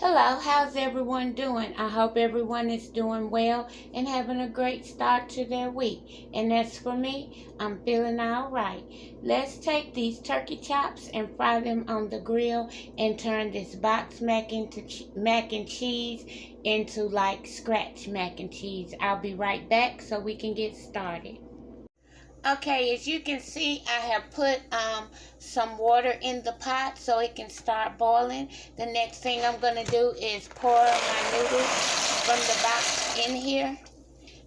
Hello, how's everyone doing? I hope everyone is doing well and having a great start to their week. And as for me, I'm feeling all right. Let's take these turkey chops and fry them on the grill and turn this box mac and cheese into like scratch mac and cheese. I'll be right back so we can get started. Okay, as you can see, I have put some water in the pot so it can start boiling. The next thing I'm going to do is pour my noodles from the box in here.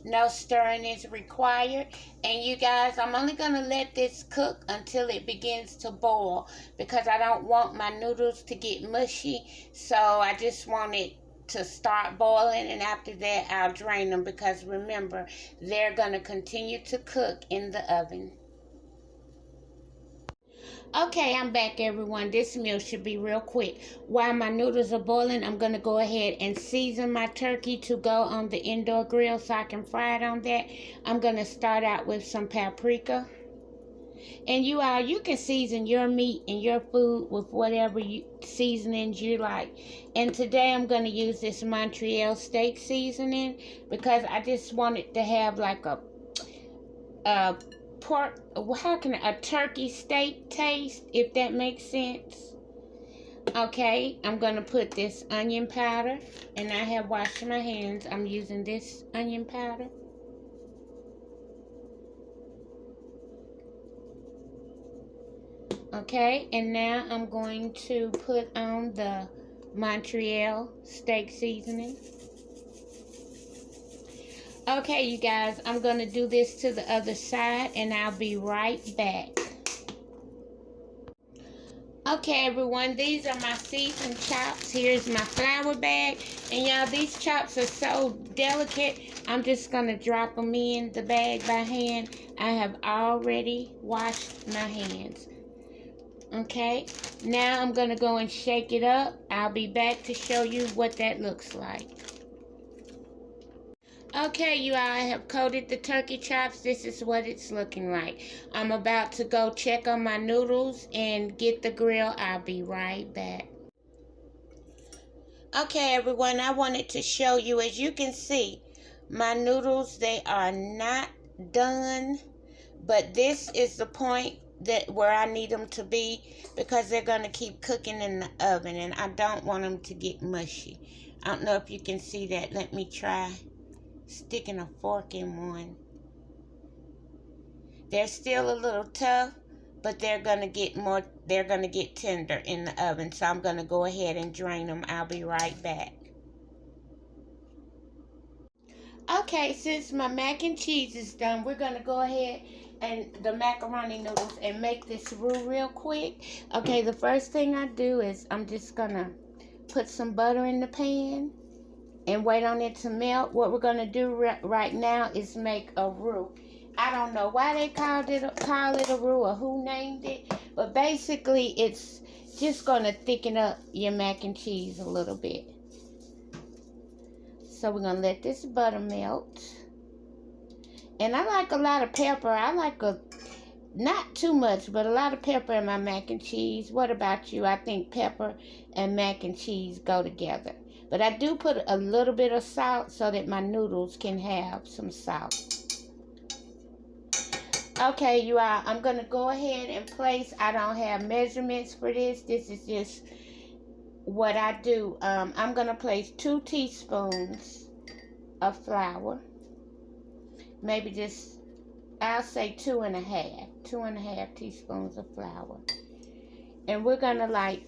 No stirring is required. And you guys, I'm only going to let this cook until it begins to boil because I don't want my noodles to get mushy. So I just want it to start boiling, and after that I'll drain them because remember, they're going to continue to cook in the oven. Okay, I'm back everyone. This meal should be real quick. While my noodles are boiling, I'm going to go ahead and season my turkey to go on the indoor grill so I can fry it on that. I'm going to start out with some paprika. And you can season your meat and your food with whatever seasonings you like. And today I'm going to use this Montreal steak seasoning because I just want it to have like a turkey steak taste, if that makes sense. Okay, I'm going to put this onion powder, and I have washed my hands. I'm using this onion powder. Okay, and now I'm going to put on the Montreal steak seasoning. Okay, you guys, I'm going to do this to the other side, and I'll be right back. Okay, everyone, these are my seasoned chops. Here's my flour bag. And y'all, these chops are so delicate, I'm just going to drop them in the bag by hand. I have already washed my hands. Okay, now I'm going to go and shake it up. I'll be back to show you what that looks like. Okay, you all, I have coated the turkey chops. This is what it's looking like. I'm about to go check on my noodles and get the grill. I'll be right back. Okay, everyone, I wanted to show you, as you can see, my noodles, they are not done, but this is the point where I need them to be because they're going to keep cooking in the oven, and I don't want them to get mushy. I don't know if you can see that. Let me try sticking a fork in one. They're still a little tough, but they're going to get tender in the oven. So I'm going to go ahead and drain them. I'll be right back. Okay, since my mac and cheese is done, we're going to go ahead and the macaroni noodles and make this real quick. Okay, the first thing I do is I'm just going to put some butter in the pan and wait on it to melt. What we're going to do right now is make a roux. I don't know why they call it a roux or who named it, but basically it's just going to thicken up your mac and cheese a little bit. So we're going to let this butter melt. And I like a lot of pepper. I like not too much, but a lot of pepper in my mac and cheese. What about you? I think pepper and mac and cheese go together. But I do put a little bit of salt so that my noodles can have some salt. Okay, you all, I'm going to go ahead and place, I don't have measurements for this. This is just what I do. I'm going to place 2 teaspoons of flour. Maybe just, I'll say 2.5 teaspoons of flour. And we're going to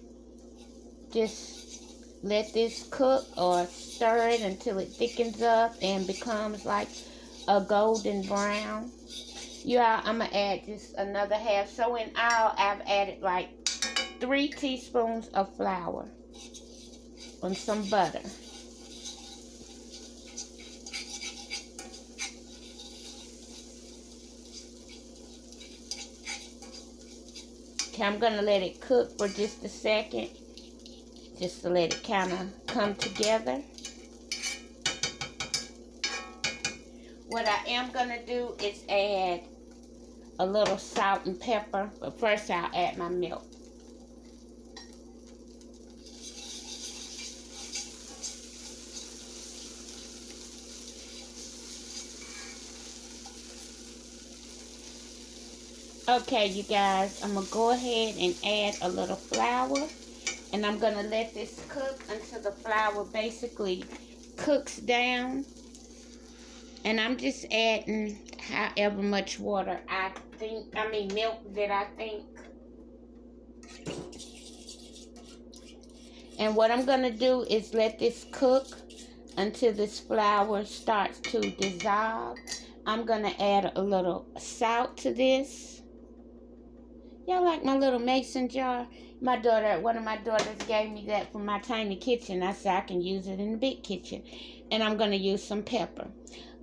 just let this cook or stir it until it thickens up and becomes like a golden brown. Yeah, I'm going to add just another half. So in all, I've added like 3 teaspoons of flour and some butter. Okay, I'm going to let it cook for just a second, just to let it kind of come together. What I am going to do is add a little salt and pepper, but first I'll add my milk. Okay, you guys, I'm going to go ahead and add a little flour. And I'm going to let this cook until the flour basically cooks down. And I'm just adding however much water milk that I think. And what I'm going to do is let this cook until this flour starts to dissolve. I'm going to add a little salt to this. Y'all like my little mason jar? One of my daughters gave me that for my tiny kitchen. I said I can use it in the big kitchen. And I'm going to use some pepper.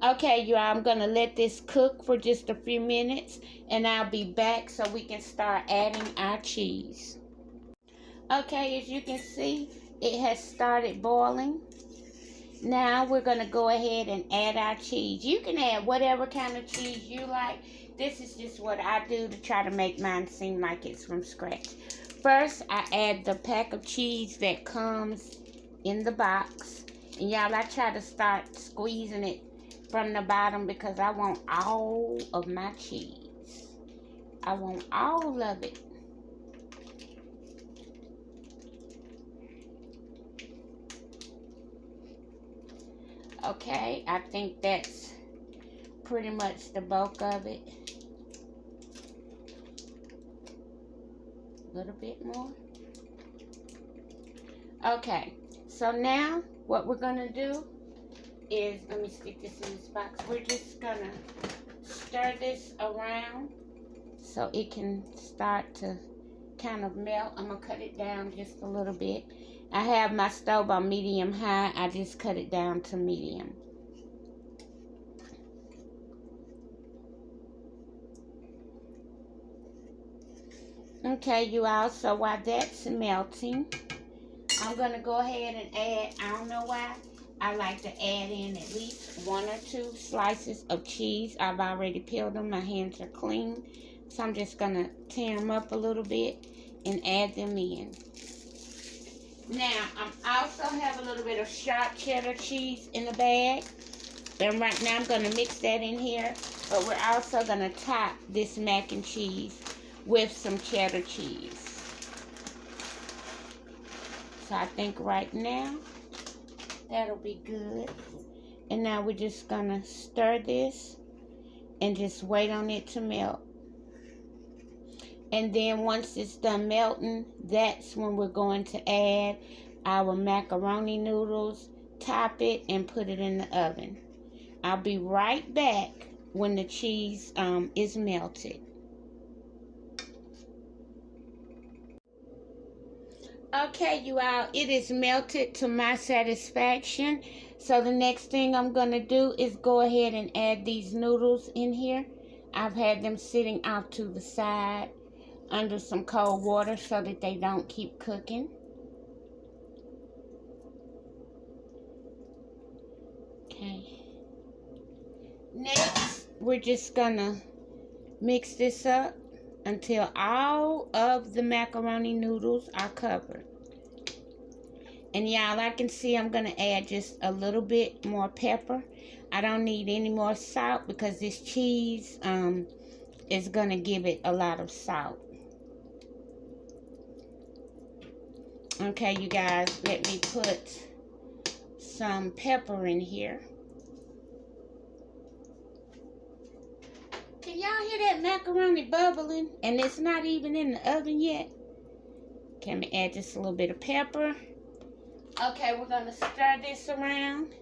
Okay, y'all, I'm going to let this cook for just a few minutes. And I'll be back so we can start adding our cheese. Okay, as you can see, it has started boiling. Now we're going to go ahead and add our cheese. You can add whatever kind of cheese you like. This is just what I do to try to make mine seem like it's from scratch. First, I add the pack of cheese that comes in the box. And y'all, I try to start squeezing it from the bottom because I want all of my cheese. I want all of it. Okay, I think that's pretty much the bulk of it. A little bit more. Okay, so now what we're gonna do is, let me stick this in this box. We're just gonna stir this around so it can start to kind of melt. I'm gonna cut it down just a little bit. I have my stove on medium high. I just cut it down to medium. Okay, you all, so while that's melting, I'm going to go ahead and add, I don't know why, I like to add in at least 1 or 2 slices of cheese. I've already peeled them. My hands are clean. So I'm just going to tear them up a little bit and add them in. Now, I also have a little bit of sharp cheddar cheese in the bag. And right now I'm going to mix that in here. But we're also going to top this mac and cheese with some cheddar cheese. So I think right now that'll be good. And now we're just gonna stir this and just wait on it to melt. And then once it's done melting, that's when we're going to add our macaroni noodles, top it, and put it in the oven. I'll be right back when the cheese is melted. Okay, you all, it is melted to my satisfaction. So the next thing I'm going to do is go ahead and add these noodles in here. I've had them sitting off to the side under some cold water so that they don't keep cooking. Okay. Next, we're just going to mix this up until all of the macaroni noodles are covered. And y'all, I can see I'm going to add just a little bit more pepper. I don't need any more salt because this cheese is going to give it a lot of salt. Okay, you guys, let me put some pepper in here. Can y'all hear that macaroni bubbling? And it's not even in the oven yet. Can we add just a little bit of pepper? Okay, we're going to stir this around.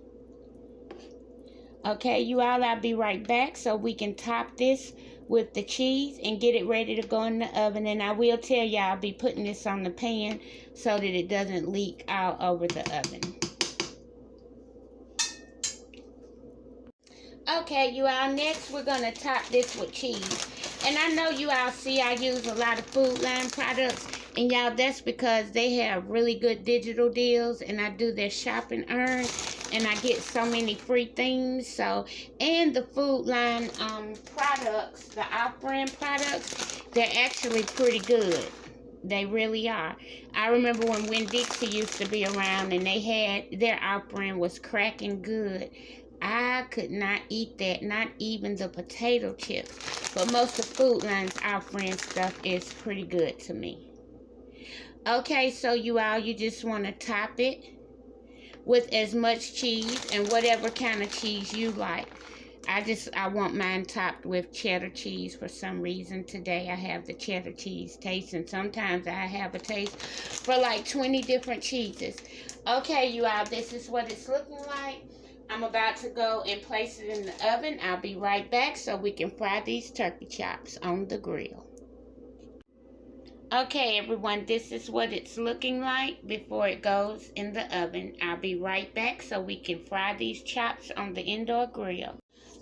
Okay, you all, I'll be right back so we can top this with the cheese and get it ready to go in the oven. And I will tell y'all, I'll be putting this on the pan so that it doesn't leak all over the oven. Okay, you all, next we're going to top this with cheese. And I know you all see I use a lot of Food Line products. And y'all, that's because they have really good digital deals. And I do their shop and earn. And I get so many free things. So, and the Food Line products, the off-brand products, they're actually pretty good. They really are. I remember when Dixie used to be around and they had, their off-brand was cracking good. I could not eat that, not even the potato chips. But most of Food Line's Our Friend stuff is pretty good to me. Okay, so you all, you just want to top it with as much cheese and whatever kind of cheese you like. I want mine topped with cheddar cheese for some reason. Today I have the cheddar cheese taste, and sometimes I have a taste for like 20 different cheeses. Okay, you all, this is what it's looking like. I'm about to go and place it in the oven. I'll be right back so we can fry these turkey chops on the grill. Okay, everyone, this is what it's looking like before it goes in the oven. I'll be right back so we can fry these chops on the indoor grill.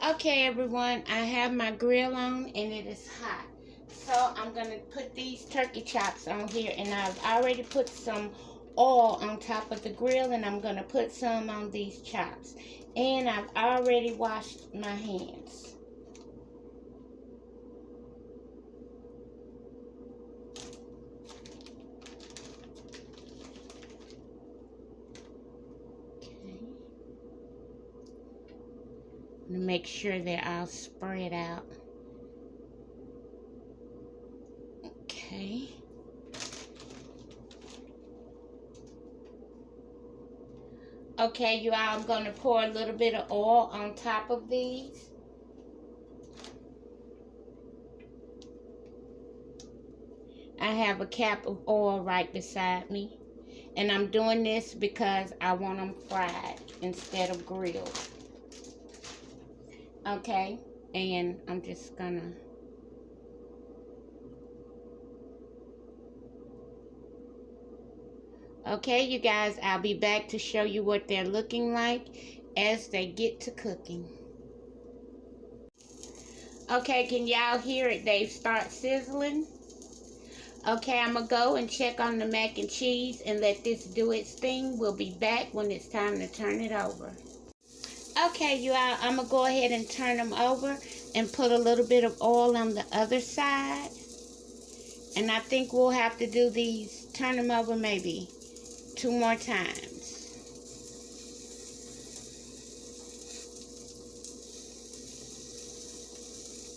Okay, everyone, I have my grill on and it is hot. So I'm going to put these turkey chops on here, and I've already put some oil on top of the grill, and I'm going to put some on these chops. And I've already washed my hands. To make sure they're all spread out. Okay. Okay, you all, I'm going to pour a little bit of oil on top of these. I have a cap of oil right beside me. And I'm doing this because I want them fried instead of grilled. Okay, and I'm just gonna okay, you guys, I'll be back to show you what they're looking like as they get to cooking. Okay, can y'all hear it? They start sizzling. Okay, I'm gonna go and check on the mac and cheese and let this do its thing. We'll be back when it's time to turn it over. Okay, you all, I'm going to go ahead and turn them over and put a little bit of oil on the other side. And I think we'll have to do these, turn them over maybe 2 more times.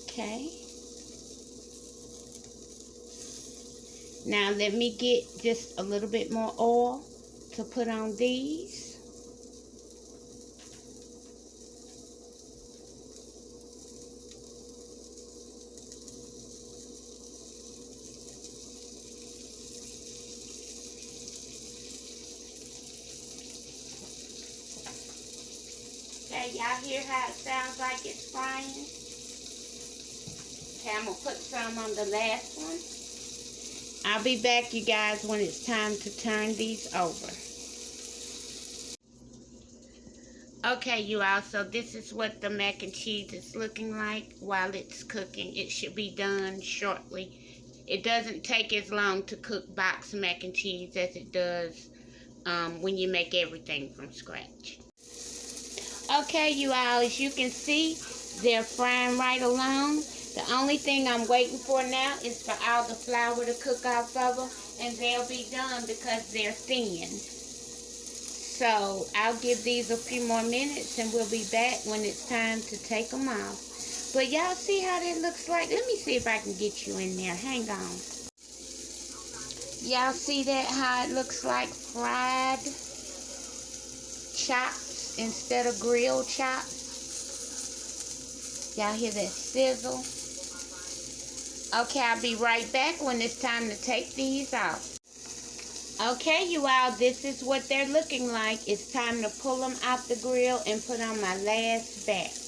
Okay. Now let me get just a little bit more oil to put on these. Okay, y'all hear how it sounds like it's frying? Okay, I'm going to put some on the last one. I'll be back, you guys, when it's time to turn these over. Okay, you all, so this is what the mac and cheese is looking like while it's cooking. It should be done shortly. It doesn't take as long to cook boxed mac and cheese as it does when you make everything from scratch. Okay, you all, as you can see, they're frying right along. The only thing I'm waiting for now is for all the flour to cook off of them, and they'll be done because they're thin. So I'll give these a few more minutes and we'll be back when it's time to take them off. But y'all see how that looks like? Let me see if I can get you in there. Hang on. Y'all see that, how it looks like fried chops instead of grilled chops? Y'all hear that sizzle? Okay, I'll be right back when it's time to take these off. Okay, you all, this is what they're looking like. It's time to pull them out the grill and put on my last batch.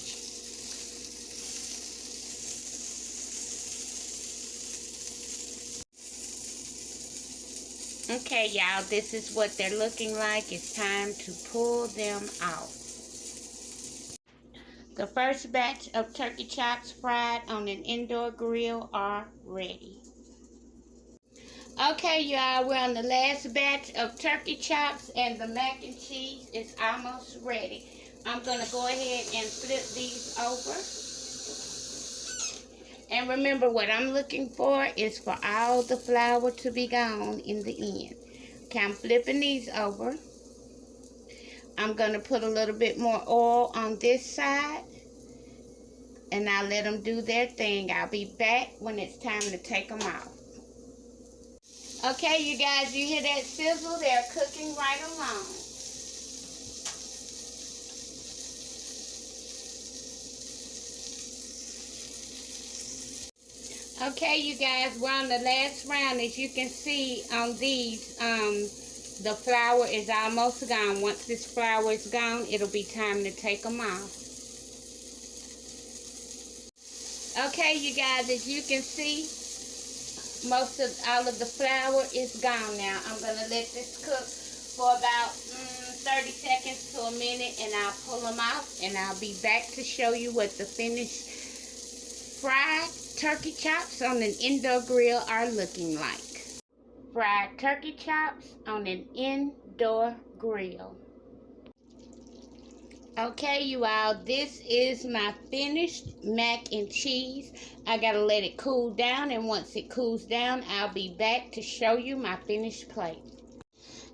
Okay, y'all, this is what they're looking like. It's time to pull them out. The first batch of turkey chops fried on an indoor grill are ready. Okay, y'all, we're on the last batch of turkey chops and the mac and cheese is almost ready. I'm going to go ahead and flip these over. And remember, what I'm looking for is for all the flour to be gone in the end. Okay, I'm flipping these over. I'm going to put a little bit more oil on this side. And I'll let them do their thing. I'll be back when it's time to take them out. Okay, you guys, you hear that sizzle? They're cooking right along. Okay, you guys, we're on the last round. As you can see on these, the flour is almost gone. Once this flour is gone, it'll be time to take them off. Okay, you guys, as you can see, all of the flour is gone now. I'm going to let this cook for about 30 seconds to a minute, and I'll pull them out, and I'll be back to show you what the finished fried turkey chops on an indoor grill are looking like. Fried turkey chops on an indoor grill. Okay, you all, this is my finished mac and cheese. I gotta let it cool down, and once it cools down, I'll be back to show you my finished plate.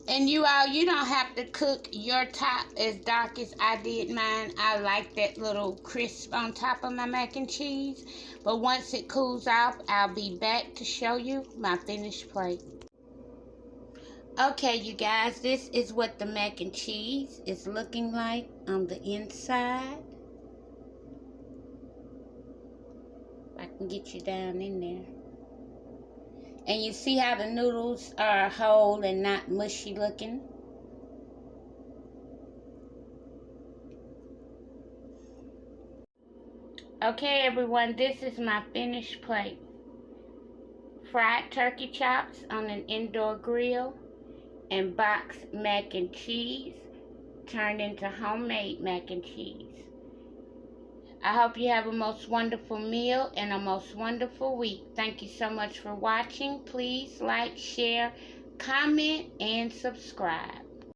And you all, you don't have to cook your top as dark as I did mine. I like that little crisp on top of my mac and cheese. But once it cools off, I'll be back to show you my finished plate. Okay, you guys, this is what the mac and cheese is looking like on the inside. If I can get you down in there. And you see how the noodles are whole and not mushy looking? Okay, everyone, this is my finished plate. Fried turkey chops on an indoor grill, and boxed mac and cheese turned into homemade mac and cheese. I hope you have a most wonderful meal and a most wonderful week. Thank you so much for watching. Please like, share, comment, and subscribe.